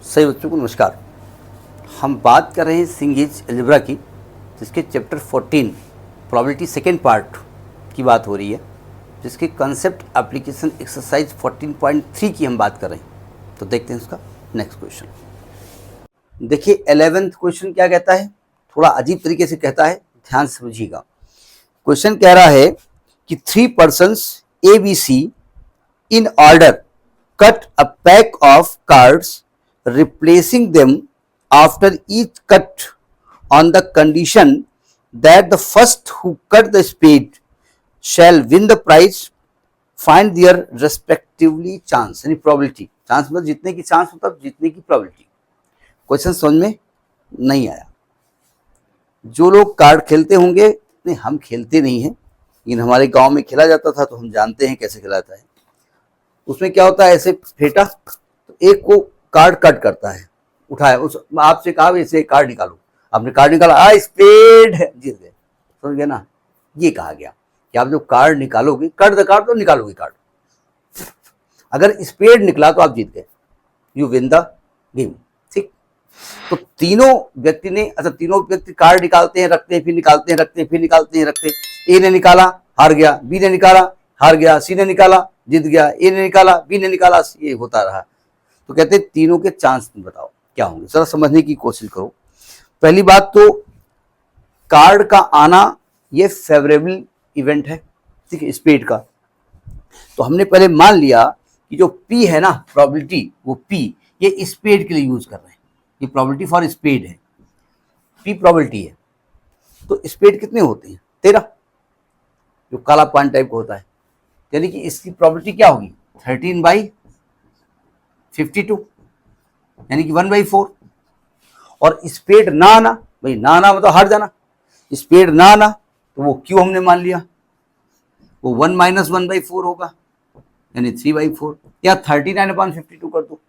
सही बच्चों को नमस्कार। हम बात कर रहे हैं सिंगेज अलजेब्रा की, जिसके चैप्टर 14 प्रोबेबिलिटी सेकेंड पार्ट की बात हो रही है, जिसके कंसेप्ट एप्लीकेशन एक्सरसाइज 14.3 की हम बात कर रहे हैं। तो देखते हैं उसका नेक्स्ट क्वेश्चन। देखिए 11th क्वेश्चन क्या कहता है, थोड़ा अजीब तरीके से कहता है, ध्यान से समझिएगा। क्वेश्चन कह रहा है कि 3 persons ABC in order cut a pack of cards, replacing them after each cut on the condition that the first who cut the spade shall win the prize. Find their respectively chance, यानी probability। Chance मतलब जीतने की chance मतलब जीतने की probability। Question समझ में नहीं आया। जो लोग कार्ड खेलते होंगे, नहीं हम खेलते नहीं हैं, लेकिन हमारे गांव में खेला जाता था तो हम जानते हैं कैसे खेला जाता है। उसमें क्या होता है, ऐसे फेंटा तो एक को कार्ड कट करता है, उठाया, उस आपसे कहा ऐसे कार्ड निकालो, आपने कार्ड निकाला, स्पेड है, जीत गए। समझ गए ना, ये कहा गया कि आप जो कार्ड निकालोगे, कट द कार्ड तो निकालोगे कार्ड, अगर स्पेड निकला तो आप जीत गए, यू विन द गेम। ठीक, तो तीनों व्यक्ति ने, अच्छा तीनों व्यक्ति कार्ड निकालते हैं, रखते हैं, फिर निकालते हैं, रखते हैं, फिर निकालते हैं, रखते हैं। ए ने निकाला, हार गया, बी ने निकाला, हार गया, सी ने निकाला, जीत गया, ए ने निकाला, बी ने निकाला, ये होता रहा। तो कहते हैं तीनों के चांस बताओ क्या होंगे, जरा समझने की कोशिश करो। पहली बात तो कार्ड का आना ये फेवरेबल इवेंट है, ठीक है, स्पेड का। तो हमने पहले मान लिया कि जो पी है ना प्रोबेबिलिटी, वो पी ये स्पेड के लिए यूज कर रहे हैं, ये प्रोबेबिलिटी फॉर स्पेड है, पी प्रोबेबिलिटी है। तो स्पेड कितने होते हैं, 13, जो काला पान टाइप का होता है, यानी कि इसकी प्रोबेबिलिटी क्या होगी 13/52, यानी कि 1/4। और स्पेड ना आना, भाई ना आना मतलब हार जाना, स्पेड ना आना तो वो क्यू हमने मान लिया, वो 1 - 1/4 होगा, यानी 3/4, या 39/52 कर दो।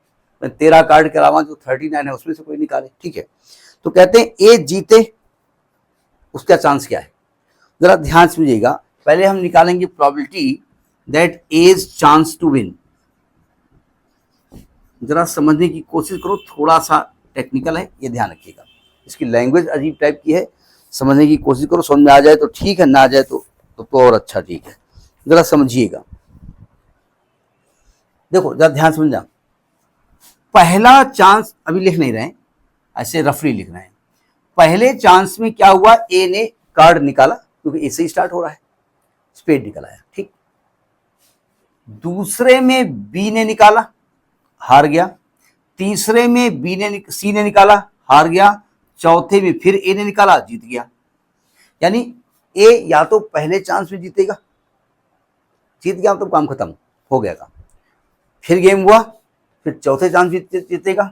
मैं 13 कार्ड के अलावा जो 39 है उसमें से कोई निकाले, ठीक है। तो कहते हैं ए जीते, उसका चांस क्या है, जरा ध्यान समझिएगा। पहले हम निकालेंगे probability that as chance to win. जरा समझने की कोशिश करो, थोड़ा सा टेक्निकल है, ये ध्यान रखिएगा। इसकी लैंग्वेज अजीब टाइप की है, समझने की कोशिश करो, समझ में आ जाए तो ठीक है, ना आ जाए तो और अच्छा, ठीक है। जरा समझिएगा, देखो जरा ध्यान समझना। पहला चांस अभी लिख नहीं रहे हैं, ऐसे रफली लिख रहे हैं। पहले चांस में क्या हुआ, ए ने कार्ड निकाला, क्योंकि ए से ही स्टार्ट हो रहा है, स्पेड निकल आया, ठीक। दूसरे में बी ने निकाला, हार गया। तीसरे में सी ने निकाला, हार गया। चौथे में फिर ए ने निकाला, जीत गया। यानी ए या तो पहले चांस में जीतेगा, जीत गया तो काम खत्म हो गया काम। फिर गेम हुआ, फिर चौथे चांस जीतेगा।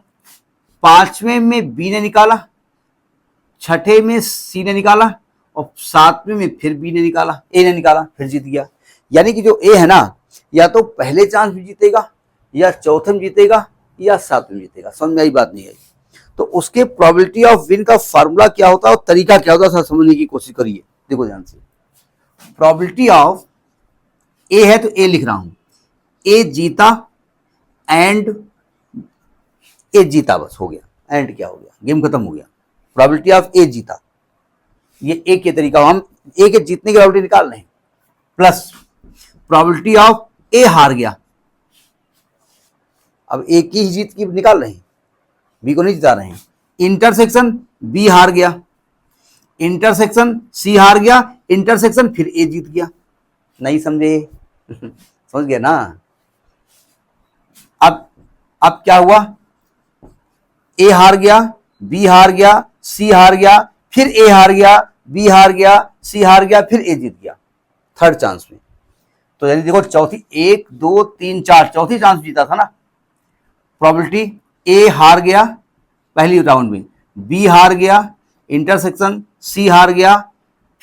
पांचवें में बी ने निकाला, छठे में सी ने निकाला, और सातवें में फिर बी ने निकाला, ए ने निकाला, फिर जीत गया। यानी कि जो ए है ना, या तो पहले चांस में जीतेगा, या चौथे में जीतेगा, या सातवें में जीतेगा। समझ में आई बात नहीं आई? तो उसके प्रोबेबिलिटी ऑफ विन का फार्मूला क्या होता है और तरीका क्या होता है, समझने की कोशिश करिए। देखो ध्यान से, प्रोबेबिलिटी ऑफ ए है तो ए लिख रहा हूं, ए जीता एंड ए जीता, बस हो गया। एंड क्या हो गया, गेम खत्म हो गया। प्रोबेबिलिटी ऑफ ए जीता, ये ए के तरीका, हम ए के जीतने की प्रोबेबिलिटी निकाल रहे हैं, प्लस प्रोबेबिलिटी ऑफ ए हार गया। अब ए की ही जीत की निकाल रहे हैं, बी को नहीं जिता रहे हैं। इंटरसेक्शन बी हार गया, इंटरसेक्शन सी हार गया, इंटरसेक्शन फिर ए जीत गया। नहीं समझे? समझ गया ना? अब क्या हुआ, ए हार गया, बी हार गया, सी हार गया, फिर ए हार गया, बी हार गया, सी हार गया, फिर ए जीत गया थर्ड चांस में। तो यानी देखो चौथी, 1 2 3 4 चौथी चांस जीता था ना। प्रोबेबिलिटी ए हार गया पहली राउंड में, बी हार गया, इंटरसेक्शन सी हार गया,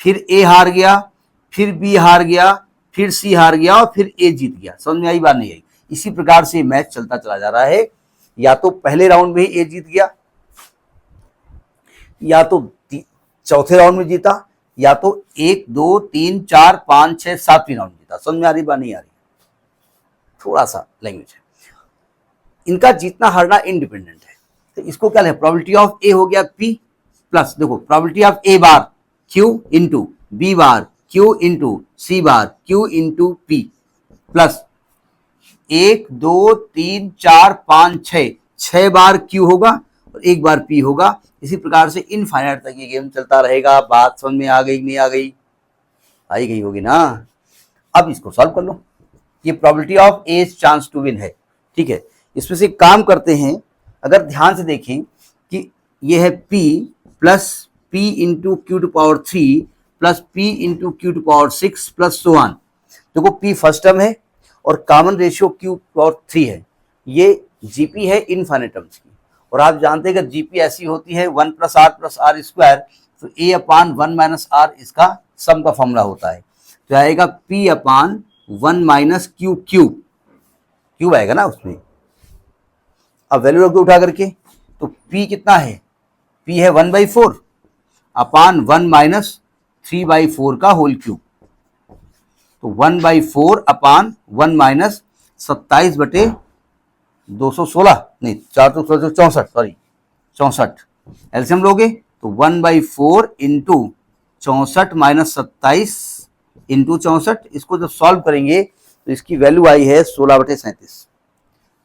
फिर ए हार गया, फिर बी हार गया, फिर सी हार गया, और फिर ए जीत गया। समझ में आई बात नहीं आई? इसी प्रकार से मैच चलता चला जा रहा है, या तो पहले राउंड में ही ए जीत गया, या तो चौथे राउंड में जीता, या तो 1 2 3 4 5 6 7वीं राउंड जीता। समझ में आ रही बात नहीं आ रही? थोड़ा सा लैंग्वेज है, इनका जीतना हारना इंडिपेंडेंट है। तो इसको क्या लिखा, प्रोबेबिलिटी ऑफ ए हो गया पी प्लस, देखो probability of A bar Q into B bar Q into C bar Q into P plus 1 2 3 4 5 6 6 bar Q होगा और 1 बार पी होगा। इसी प्रकार से इनफाइनाइट तक ये गेम चलता रहेगा। बात समझ में आ गई नहीं आ गई? आई गई होगी ना। अब इसको सॉल्व कर लो। ये probability of A chance to win है, ठीक है। इसमें से काम करते हैं। अगर ध्यान से देखें कि ये है p plus p into Q to power 3 plus p into Q to power 6 plus so on. देखो p फर्स्ट टर्म है और कॉमन रेशियो क्यू पावर 3 है। ये जीपी है इनफाइनाइट टर्म्स की, और आप जानते हैं कि जीपी ऐसी होती है 1 प्लस आर स्क्वायर, तो a अपान 1 माइनस आर इसका सम का फॉर्मूला होता है। तो आएगा p अपान 1 माइनस क्यू क्यूब, क्यूब आएगा ना उसमें। अब वैल्यू रख दो उठा करके, तो p कितना है, p है 1/4 अपान 1 माइनस 3/4 का होल क्यूब। तो 1/4 अपान 1 माइनस 27/216 नहीं 464 सॉरी 64 एलसीएम लोगे तो 1/4 इंटू 64 माइनस 27 इंटू 64। इसको जब सॉल्व करेंगे तो इसकी वैल्यू आई है 16/37।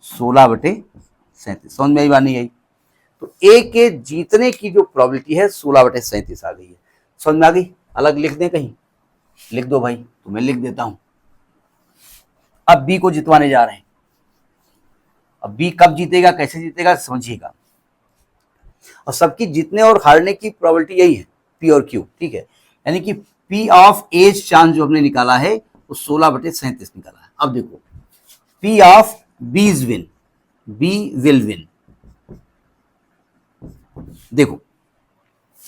16/37 समझ में आई बात नहीं आई? तो ए के जीतने की जो प्रोबेबिलिटी है 16/37 आ गई है। समझ में आ गई? अलग लिख दें कहीं? लिख दो भाई, तो मैं लिख देता हूं। अब बी को जितवाने जा रहे हैं। अब बी कब जीतेगा, कैसे जीतेगा समझिएगा। और सबकी जीतने और हारने की प्रोबेबिलिटी यही है, पी और क्यू, ठीक है। यानी कि पी ऑफ एज चांस जो हमने निकाला है वो 16/37 निकाला है। अब देखो पी ऑफ बीज विन, बी विल विन। देखो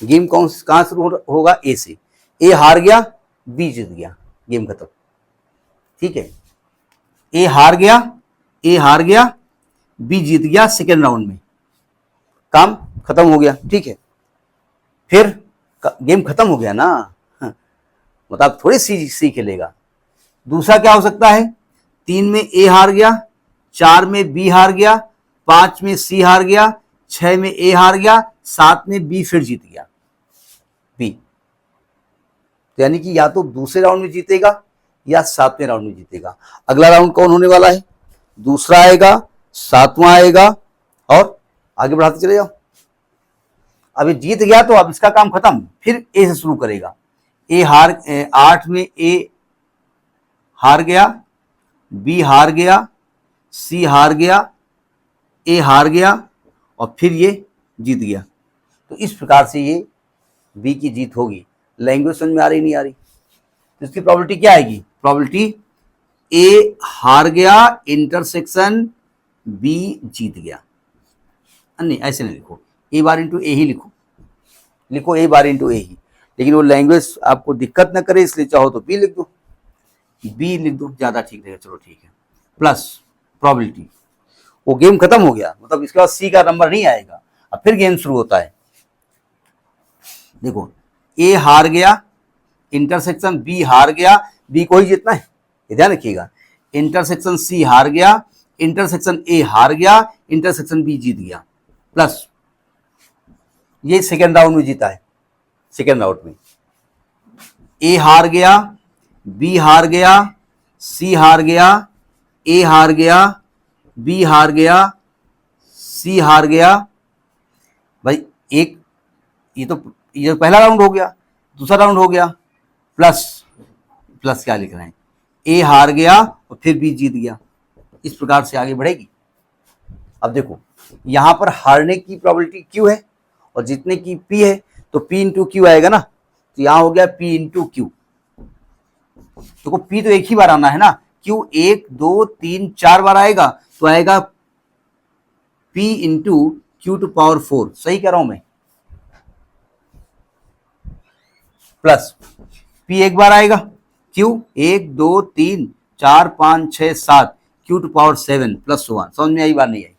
गेम कहां शुरू होगा, ए से। ए हार गया, बी जीत गया, गेम खत्म, ठीक है। ए हार गया, बी जीत गया सेकेंड राउंड में, काम खत्म हो गया, ठीक है। फिर गेम खत्म हो गया ना, मतलब थोड़ी सी खेलेगा। दूसरा क्या हो सकता है, 3 में ए हार गया, 4 में बी हार गया, 5 में सी हार गया, 6 में ए हार गया, 7 में बी फिर जीत गया, बी। तो यानी कि या तो दूसरे राउंड में जीतेगा या 7वें राउंड में जीतेगा। अगला राउंड कौन होने वाला है, दूसरा आएगा, 7वां आएगा, और आगे बढ़ाते चले जाओ। अब ये जीत गया तो अब इसका काम खत्म, फिर ए से शुरू करेगा। 8 में ए हार गया, बी हार गया, सी हार गया, ए हार गया, और फिर ये जीत गया। तो इस प्रकार से ये बी की जीत होगी। लैंग्वेज समझ में आ रही नहीं आ रही? तो इसकी प्रोबेबिलिटी क्या आएगी, प्रोबेबिलिटी ए हार गया इंटरसेक्शन बी जीत गया। नहीं ऐसे नहीं लिखो, ए बार इंटू ए ही लिखो ए बार इंटू ए ही। लेकिन वो लैंग्वेज आपको दिक्कत ना करे, इसलिए चाहो तो बी लिख दो, ज्यादा ठीक रहेगा। चलो ठीक है, प्लस प्रोबेबिलिटी, वो गेम खत्म हो गया, मतलब इसके बाद सी का नंबर नहीं आएगा। अब फिर गेम शुरू होता है। देखो ए हार गया इंटरसेक्शन बी हार गया, बी को ही जीतना है, ये ध्यान रखिएगा। इंटरसेक्शन सी हार गया, इंटरसेक्शन ए हार गया, इंटरसेक्शन बी जीत गया, प्लस ये सेकेंड राउंड में जीता है। सेकेंड राउंड में ए हार गया, बी हार गया, सी हार गया, ए हार गया, बी हार गया, सी हार गया। भाई एक ये पहला राउंड हो गया, दूसरा राउंड हो गया, प्लस क्या लिख रहे हैं, ए हार गया और फिर बी जीत गया। इस प्रकार से आगे बढ़ेगी। अब देखो यहां पर हारने की प्रोबेबिलिटी क्यू है और जीतने की पी है, तो पी इंटू क्यू आएगा ना। तो यहां हो गया पी इंटू क्यू। तो पी तो एक ही बार आना है ना, क्यू 1 2 3 4 बार आएगा, तो आएगा P into Q to power 4। सही कह रहा हूं मैं? प्लस पी एक बार आएगा, Q 1 2 3 4 5 6 7 Q to power 7 plus 1। समझ में आई बात नहीं आई?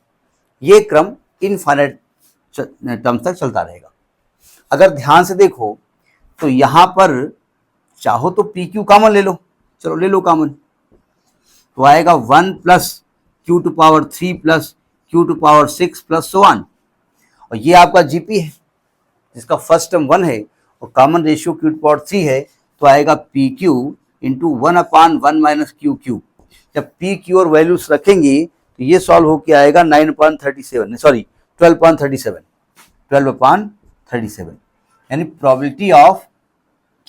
ये क्रम इनफाइनाइट टर्म्स तक चलता रहेगा। अगर ध्यान से देखो तो यहां पर चाहो तो पी क्यू कॉमन ले लो, चलो ले लो कॉमन, तो आएगा 1 plus Q to power 3 plus Q to power 6 plus 1। और ये आपका जीपी है जिसका फर्स्ट टर्म 1 है और कॉमन रेशियो क्यू पावर 3 है, तो आएगा P Q into 1/1 minus Q Q. जब पी क्यू और वैल्यूज रखेंगे तो ये सॉल्व होके आएगा 9/37, सॉरी 12/37 यानी प्रोबेबिलिटी ऑफ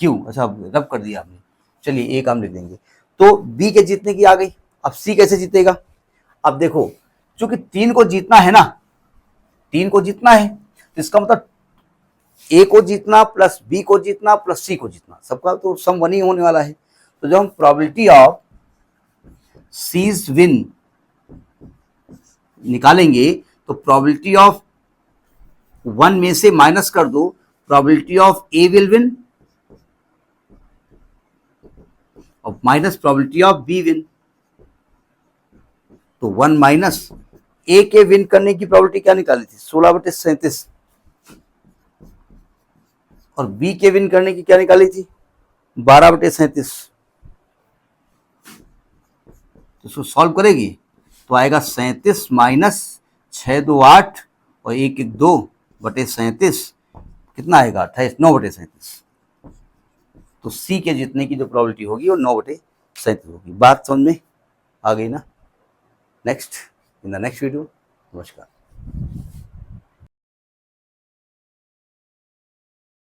क्यू। अच्छा रब कर दिया आपने, चलिए एक हम लिख देंगे। तो बी के जीतने की आ गई। अब सी कैसे जीतेगा? अब देखो चूंकि 3 को जीतना है ना, 3 को जीतना है तो इसका मतलब ए को जीतना प्लस बी को जीतना प्लस सी को जीतना, सबका तो सम 1 ही होने वाला है। तो जब हम प्रोबेबिलिटी ऑफ सीज विन निकालेंगे तो प्रोबेबिलिटी ऑफ 1 में से माइनस कर दो, probability of A will win और minus probability of B win. तो 1 माइनस ए के विन करने की प्रोबेबिलिटी क्या निकाली थी? 16/37 और बी के विन करने की क्या निकाली थी? 12/37। तो इसको सॉल्व करेगी तो आएगा 37 माइनस 6 2 8 और 1 1 2/37 कितना आएगा? 28 9/37। तो सी के जीतने की जो प्रोबेबिलिटी होगी वो 9/37 होगी। बात समझ में आ गई ना? Next in the next video. नमस्कार।